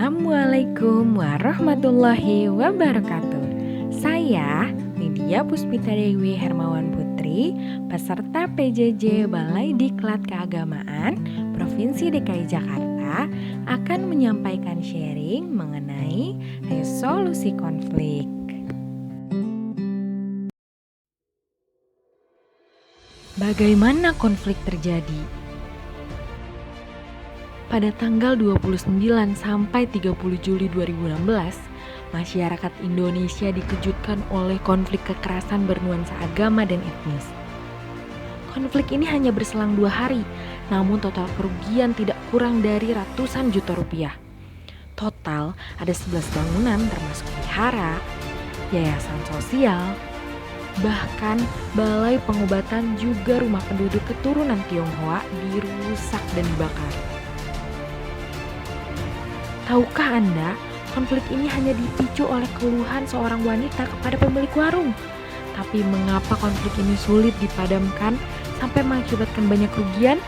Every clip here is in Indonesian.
Assalamualaikum warahmatullahi wabarakatuh. Saya Lydia Puspita Dewi Hermawan Putri, peserta PJJ Balai Diklat Keagamaan Provinsi DKI Jakarta, akan menyampaikan sharing mengenai resolusi konflik. Bagaimana konflik terjadi? Pada tanggal 29 sampai 30 Juli 2016, masyarakat Indonesia dikejutkan oleh konflik kekerasan bernuansa agama dan etnis. Konflik ini hanya berselang 2 hari, namun total kerugian tidak kurang dari ratusan juta rupiah. Total ada 11 bangunan termasuk wihara, yayasan sosial, bahkan balai pengobatan juga rumah penduduk keturunan Tionghoa dirusak dan dibakar. Tahukah Anda, konflik ini hanya dipicu oleh keluhan seorang wanita kepada pemilik warung. Tapi mengapa konflik ini sulit dipadamkan sampai mengakibatkan banyak kerugian?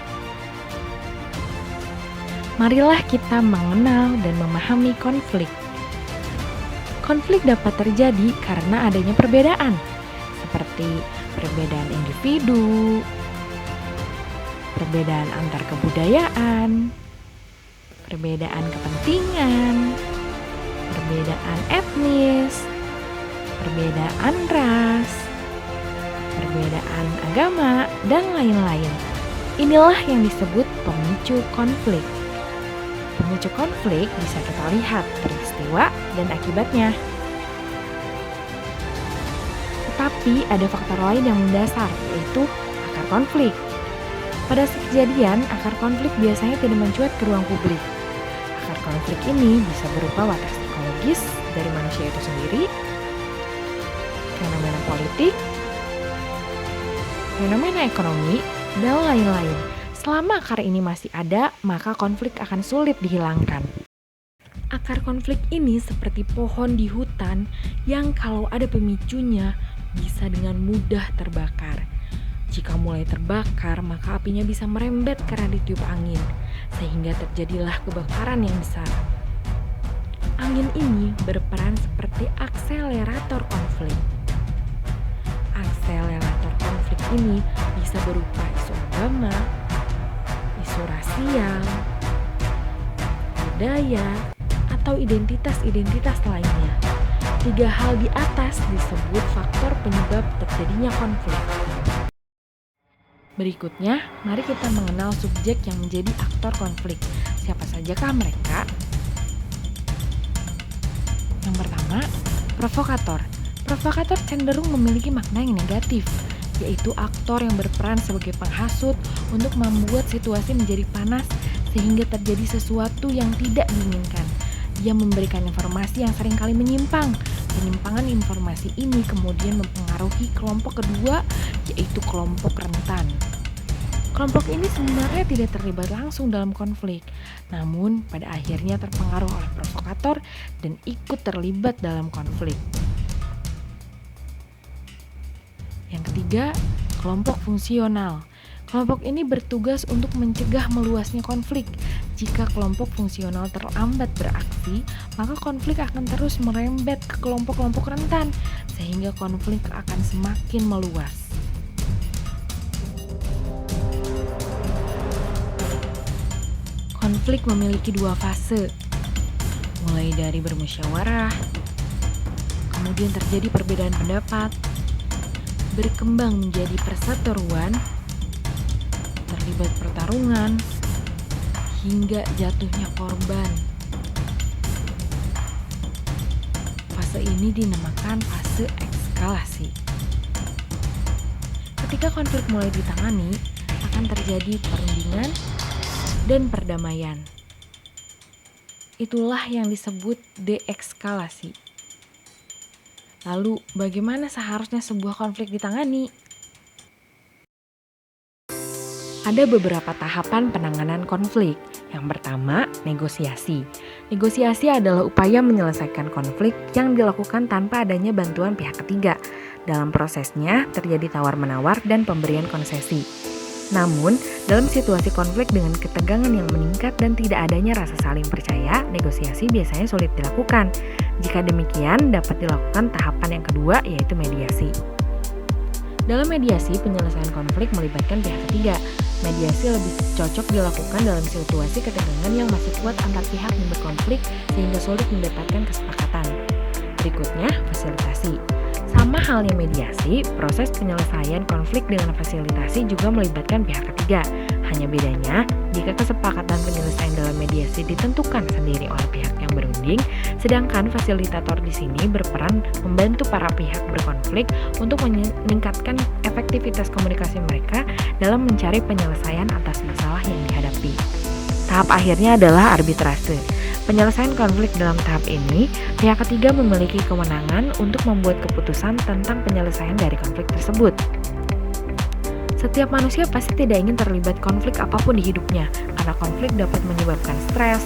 Marilah kita mengenal dan memahami konflik. Konflik dapat terjadi karena adanya perbedaan, seperti perbedaan individu, perbedaan antar kebudayaan, perbedaan kepentingan, perbedaan etnis, perbedaan ras, perbedaan agama, dan lain-lain. Inilah yang disebut pemicu konflik. Pemicu konflik bisa kita lihat peristiwa dan akibatnya. Tetapi ada faktor lain yang mendasar, yaitu akar konflik. Pada kejadian, akar konflik biasanya tidak mencuat ke ruang publik. Akar konflik ini bisa berupa watak psikologis dari manusia itu sendiri, fenomena politik, fenomena ekonomi, dan lain-lain. Selama akar ini masih ada, maka konflik akan sulit dihilangkan. Akar konflik ini seperti pohon di hutan yang kalau ada pemicunya bisa dengan mudah terbakar. Jika mulai terbakar, maka apinya bisa merembet karena ditiup angin, sehingga terjadilah kebakaran yang besar. Angin ini berperan seperti akselerator konflik. Akselerator konflik ini bisa berupa isu agama, isu rasial, budaya, atau identitas-identitas lainnya. 3 hal di atas disebut faktor penyebab terjadinya konflik. Berikutnya, mari kita mengenal subjek yang menjadi aktor konflik. Siapa sajakah mereka? Yang pertama, provokator. Provokator cenderung memiliki makna yang negatif, yaitu aktor yang berperan sebagai penghasut untuk membuat situasi menjadi panas sehingga terjadi sesuatu yang tidak diinginkan. Dia memberikan informasi yang seringkali menyimpang. Penyimpangan informasi ini kemudian mempengaruhi kelompok kedua, yaitu kelompok rentan. Kelompok ini sebenarnya tidak terlibat langsung dalam konflik, namun pada akhirnya terpengaruh oleh provokator dan ikut terlibat dalam konflik. Yang ketiga, kelompok fungsional. Kelompok ini bertugas untuk mencegah meluasnya konflik. Jika kelompok fungsional terlambat beraksi, maka konflik akan terus merembet ke kelompok-kelompok rentan, sehingga konflik akan semakin meluas. Konflik memiliki 2 fase, mulai dari bermusyawarah, kemudian terjadi perbedaan pendapat, berkembang menjadi perseteruan, terlibat pertarungan, hingga jatuhnya korban. Fase ini dinamakan fase eskalasi. Ketika konflik mulai ditangani, akan terjadi perundingan dan perdamaian. Itulah yang disebut deeskalasi. Lalu, bagaimana seharusnya sebuah konflik ditangani? Ada beberapa tahapan penanganan konflik. Yang pertama, negosiasi. Negosiasi adalah upaya menyelesaikan konflik yang dilakukan tanpa adanya bantuan pihak ketiga. Dalam prosesnya, terjadi tawar-menawar dan pemberian konsesi. Namun, dalam situasi konflik dengan ketegangan yang meningkat dan tidak adanya rasa saling percaya, negosiasi biasanya sulit dilakukan. Jika demikian, dapat dilakukan tahapan yang kedua, yaitu mediasi. Dalam mediasi, penyelesaian konflik melibatkan pihak ketiga. Mediasi lebih cocok dilakukan dalam situasi ketegangan yang masih kuat antar pihak yang berkonflik sehingga sulit mendapatkan kesepakatan. Berikutnya, fasilitasi. Sama halnya mediasi, proses penyelesaian konflik dengan fasilitasi juga melibatkan pihak ketiga. Hanya bedanya, jika kesepakatan penyelesaian dalam mediasi ditentukan sendiri oleh pihak yang berunding, sedangkan fasilitator di sini berperan membantu para pihak berkonflik untuk meningkatkan efektivitas komunikasi mereka dalam mencari penyelesaian atas masalah yang dihadapi. Tahap akhirnya adalah arbitrase. Penyelesaian konflik dalam tahap ini, pihak ketiga memiliki kewenangan untuk membuat keputusan tentang penyelesaian dari konflik tersebut. Setiap manusia pasti tidak ingin terlibat konflik apapun di hidupnya, karena konflik dapat menyebabkan stres,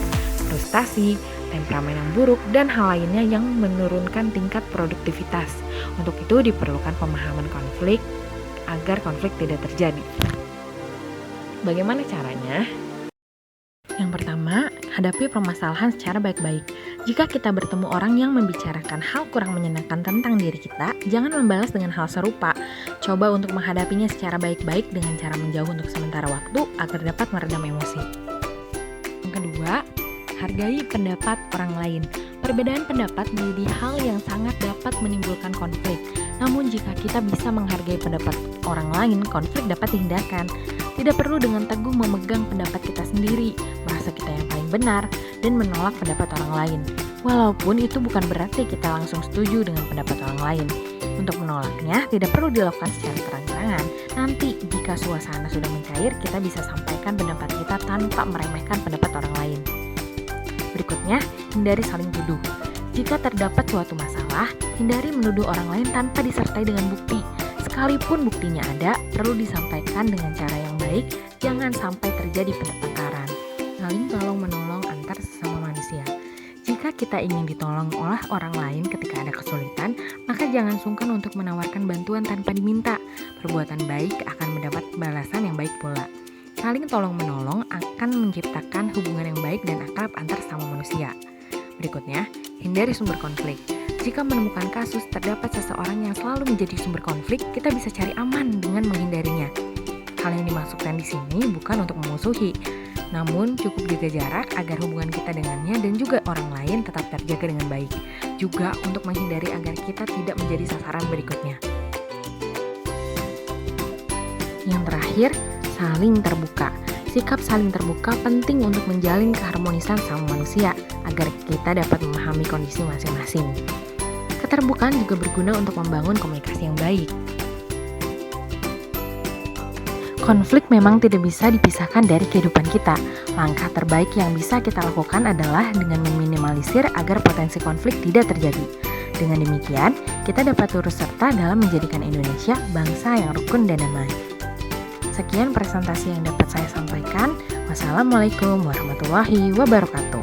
frustasi, temperamen yang buruk, dan hal lainnya yang menurunkan tingkat produktivitas. Untuk itu diperlukan pemahaman konflik agar konflik tidak terjadi. Bagaimana caranya? Yang pertama, hadapi permasalahan secara baik-baik. Jika kita bertemu orang yang membicarakan hal kurang menyenangkan tentang diri kita, jangan membalas dengan hal serupa. Coba untuk menghadapinya secara baik-baik dengan cara menjauh untuk sementara waktu agar dapat meredam emosi. Yang kedua, hargai pendapat orang lain. Perbedaan pendapat menjadi hal yang sangat dapat menimbulkan konflik. Namun jika kita bisa menghargai pendapat orang lain, konflik dapat dihindarkan. Tidak perlu dengan teguh memegang pendapat kita sendiri, merasa kita yang paling benar, dan menolak pendapat orang lain. Walaupun itu bukan berarti kita langsung setuju dengan pendapat orang lain. Untuk menolaknya, tidak perlu dilakukan secara terang-terangan. Nanti, jika suasana sudah mencair, kita bisa sampaikan pendapat kita tanpa meremehkan pendapat orang lain. Berikutnya, hindari saling tuduh. Jika terdapat suatu masalah, hindari menuduh orang lain tanpa disertai dengan bukti. Sekalipun buktinya ada, perlu disampaikan dengan cara yang baik, jangan sampai terjadi pertengkaran. Saling tolong-menolong antar sesama manusia. Jika kita ingin ditolong oleh orang lain ketika ada kesulitan, maka jangan sungkan untuk menawarkan bantuan tanpa diminta. Perbuatan baik akan mendapat balasan yang baik pula. Saling tolong-menolong akan menciptakan hubungan yang baik dan akrab antar sesama manusia. Berikutnya, hindari sumber konflik. Jika menemukan kasus terdapat seseorang yang selalu menjadi sumber konflik, kita bisa cari aman dengan menghindarinya. Hal yang dimaksudkan di sini bukan untuk memusuhi, namun cukup jaga jarak agar hubungan kita dengannya dan juga orang lain tetap terjaga dengan baik. Juga untuk menghindari agar kita tidak menjadi sasaran berikutnya. Yang terakhir, saling terbuka. Sikap saling terbuka penting untuk menjalin keharmonisan sama manusia agar kita dapat memahami kondisi masing-masing. Keterbukaan juga berguna untuk membangun komunikasi yang baik. Konflik memang tidak bisa dipisahkan dari kehidupan kita. Langkah terbaik yang bisa kita lakukan adalah dengan meminimalisir agar potensi konflik tidak terjadi. Dengan demikian, kita dapat turut serta dalam menjadikan Indonesia bangsa yang rukun dan damai. Sekian presentasi yang dapat saya sampaikan. Wassalamualaikum warahmatullahi wabarakatuh.